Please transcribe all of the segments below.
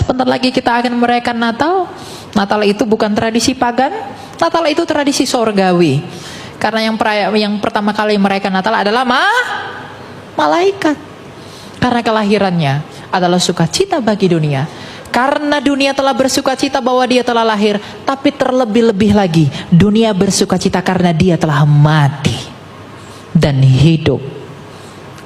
Sebentar lagi kita akan merayakan Natal. Natal itu bukan tradisi pagan, Natal itu tradisi sorgawi. Karena yang pertama kali merayakan Natal adalah malaikat. Karena kelahirannya adalah sukacita bagi dunia. Karena dunia telah bersukacita bahwa dia telah lahir, tapi terlebih-lebih lagi dunia bersukacita karena dia telah mati dan hidup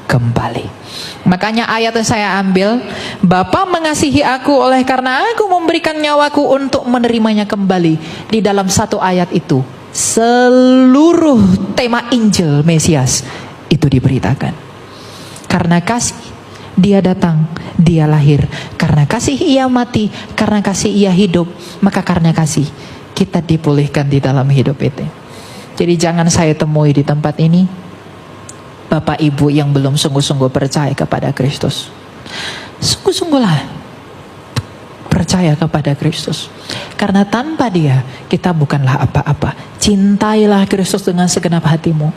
kembali. Makanya ayat yang saya ambil, Bapa mengasihi aku oleh karena aku memberikan nyawaku untuk menerimanya kembali. Di dalam satu ayat itu seluruh tema Injil Mesias itu diberitakan. Karena kasih dia datang, dia lahir. Karena kasih ia mati, karena kasih ia hidup. Maka karena kasih kita dipulihkan di dalam hidup itu. Jadi jangan saya temui di tempat ini Bapak Ibu yang belum sungguh-sungguh percaya kepada Kristus. Sungguh-sungguhlah percaya kepada Kristus. Karena tanpa dia kita bukanlah apa-apa. Cintailah Kristus dengan segenap hatimu.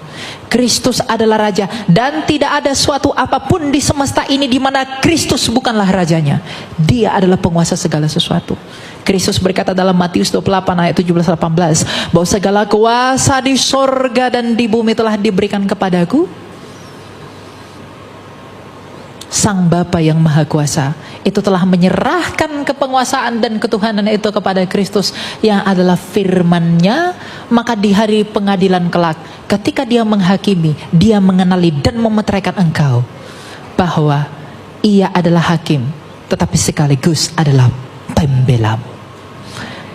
Kristus adalah Raja dan tidak ada suatu apapun di semesta ini di mana Kristus bukanlah rajanya. Dia adalah penguasa segala sesuatu. Kristus berkata dalam Matius 28 ayat 17-18 bahwa segala kuasa di sorga dan di bumi telah diberikan kepadaku. Sang Bapa yang Maha Kuasa itu telah menyerahkan kepenguasaan dan ketuhanan itu kepada Kristus yang adalah firman-Nya. Maka di hari pengadilan kelak, ketika dia menghakimi, dia mengenali dan memeteraikan engkau bahwa ia adalah hakim, tetapi sekaligus adalah pembelamu.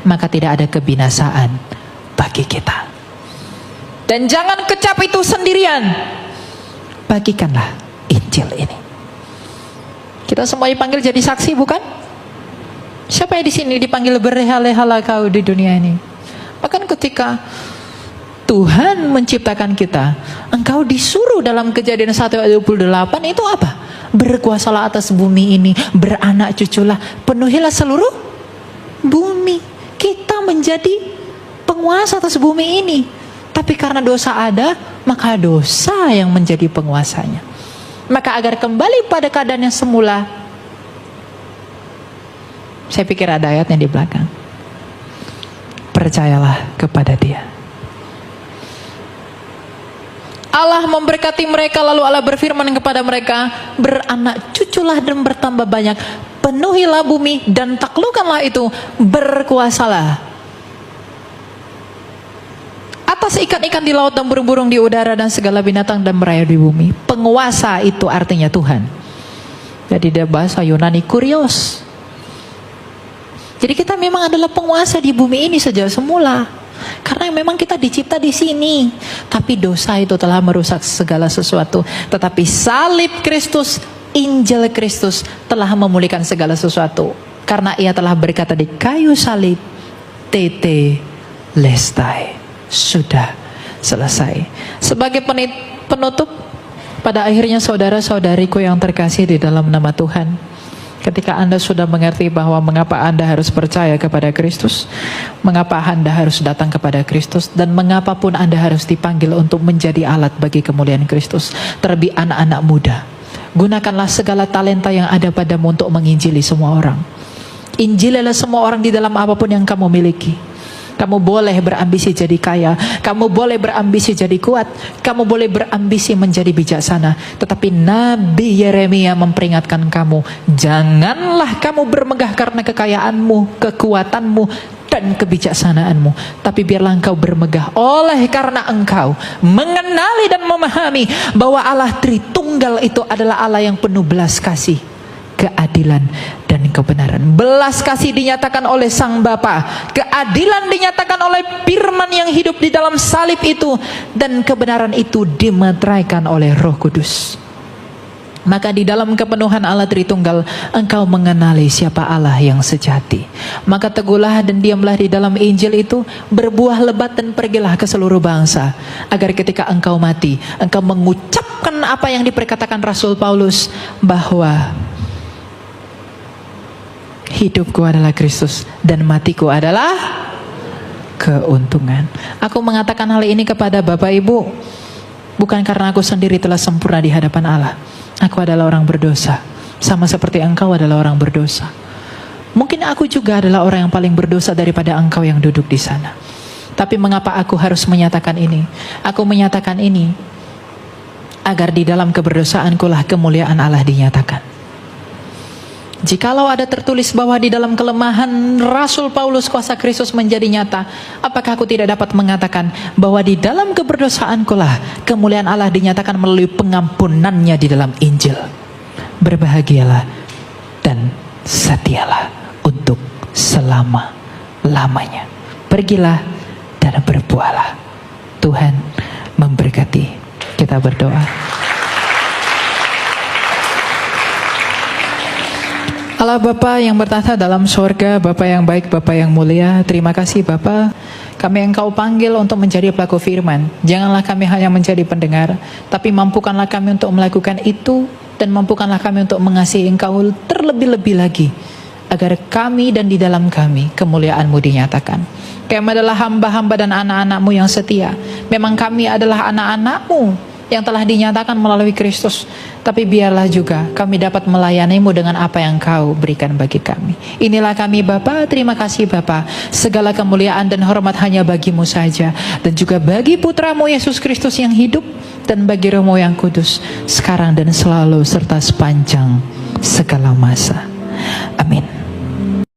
Maka tidak ada kebinasaan bagi kita. Dan jangan kecap itu sendirian. Bagikanlah Injil ini. Kita semua dipanggil jadi saksi, bukan? Siapa yang di sini dipanggil berhala-hala kau di dunia ini? Bahkan ketika Tuhan menciptakan kita, engkau disuruh dalam Kejadian 1 ayat 28 itu apa? Berkuasalah atas bumi ini, beranak cuculah, penuhilah seluruh bumi. Kita menjadi penguasa atas bumi ini. Tapi karena dosa ada, maka dosa yang menjadi penguasanya. Maka agar kembali pada keadaan yang semula, saya pikir ada ayatnya di belakang. Percayalah kepada dia. Allah memberkati mereka, lalu Allah berfirman kepada mereka, beranak cuculah dan bertambah banyak, penuhilah bumi dan taklukkanlah itu, berkuasalah atas ikan-ikan di laut dan burung-burung di udara dan segala binatang dan merayap di bumi. Penguasa itu artinya Tuhan. Jadi dia bahasa Yunani kurios. Jadi kita memang adalah penguasa di bumi ini sejak semula. Karena memang kita dicipta di sini. Tapi dosa itu telah merusak segala sesuatu. Tetapi salib Kristus, Injil Kristus telah memulihkan segala sesuatu. Karena ia telah berkata di kayu salib, tete lestai. Sudah selesai. Sebagai penutup, pada akhirnya saudara-saudariku yang terkasih di dalam nama Tuhan, ketika Anda sudah mengerti bahwa mengapa Anda harus percaya kepada Kristus, mengapa Anda harus datang kepada Kristus, dan mengapapun Anda harus dipanggil untuk menjadi alat bagi kemuliaan Kristus, terlebih anak-anak muda, gunakanlah segala talenta yang ada padamu untuk menginjili semua orang. Injililah semua orang di dalam apapun yang kamu miliki. Kamu boleh berambisi jadi kaya, kamu boleh berambisi jadi kuat, kamu boleh berambisi menjadi bijaksana. Tetapi Nabi Yeremia memperingatkan kamu, janganlah kamu bermegah karena kekayaanmu, kekuatanmu, dan kebijaksanaanmu. Tapi biarlah engkau bermegah oleh karena engkau mengenali dan memahami bahwa Allah Tritunggal itu adalah Allah yang penuh belas kasih, keadilan dan kebenaran. Belas kasih dinyatakan oleh Sang Bapa, keadilan dinyatakan oleh firman yang hidup di dalam salib itu, dan kebenaran itu dimeteraikan oleh Roh Kudus. Maka di dalam kepenuhan Allah Tritunggal, engkau mengenali siapa Allah yang sejati. Maka teguhlah dan diamlah di dalam Injil itu, berbuah lebat dan pergilah ke seluruh bangsa, agar ketika engkau mati, engkau mengucapkan apa yang diperkatakan Rasul Paulus, bahwa hidupku adalah Kristus dan matiku adalah keuntungan. Aku mengatakan hal ini kepada Bapak Ibu bukan karena aku sendiri telah sempurna di hadapan Allah. Aku adalah orang berdosa, sama seperti engkau adalah orang berdosa. Mungkin aku juga adalah orang yang paling berdosa daripada engkau yang duduk di sana. Tapi mengapa aku harus menyatakan ini? Aku menyatakan ini agar di dalam keberdosaanku lah kemuliaan Allah dinyatakan. Jikalau ada tertulis bahwa di dalam kelemahan Rasul Paulus kuasa Kristus menjadi nyata, apakah aku tidak dapat mengatakan bahwa di dalam keberdosaanku lah kemuliaan Allah dinyatakan melalui pengampunannya di dalam Injil. Berbahagialah dan setialah untuk selama-lamanya. Pergilah dan berbuahlah. Tuhan memberkati. Kita berdoa. Allah Bapa yang bertata dalam sorga, Bapa yang baik, Bapa yang mulia, terima kasih Bapa, kami Engkau panggil untuk menjadi pelaku firman. Janganlah kami hanya menjadi pendengar, tapi mampukanlah kami untuk melakukan itu, dan mampukanlah kami untuk mengasihi Engkau terlebih-lebih lagi, agar kami dan di dalam kami kemuliaan-Mu dinyatakan. Kami adalah hamba-hamba dan anak-anak-Mu yang setia. Memang kami adalah anak-anak-Mu yang telah dinyatakan melalui Kristus. Tapi biarlah juga kami dapat melayani-Mu dengan apa yang Kau berikan bagi kami. Inilah kami Bapa, terima kasih Bapa. Segala kemuliaan dan hormat hanya bagi-Mu saja. Dan juga bagi Putra-Mu Yesus Kristus yang hidup. Dan bagi Roh-Mu yang kudus. Sekarang dan selalu serta sepanjang segala masa. Amin.